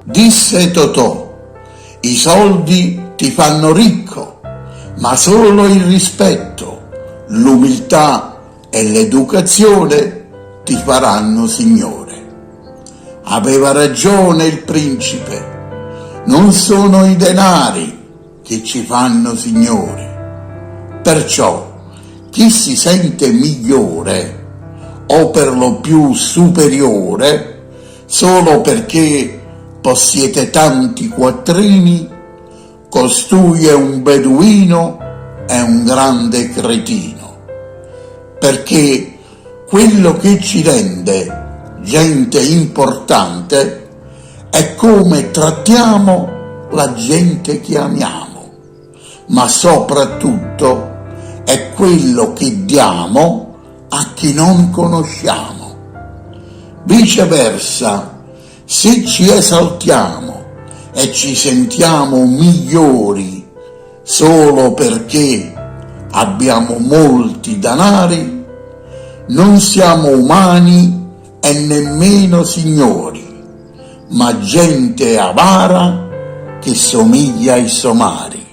Disse Totò: i soldi ti fanno ricco, ma solo il rispetto, l'umiltà e l'educazione ti faranno signore. Aveva ragione il principe, non sono i denari che ci fanno signori. Perciò chi si sente migliore o per lo più superiore solo perché possiede tanti quattrini, costui è un beduino e un grande cretino, perché quello che ci rende gente importante è come trattiamo la gente che amiamo, ma soprattutto è quello che diamo a chi non conosciamo. Viceversa, se ci esaltiamo e ci sentiamo migliori solo perché abbiamo molti danari, non siamo umani e nemmeno signori, ma gente avara che somiglia ai somari.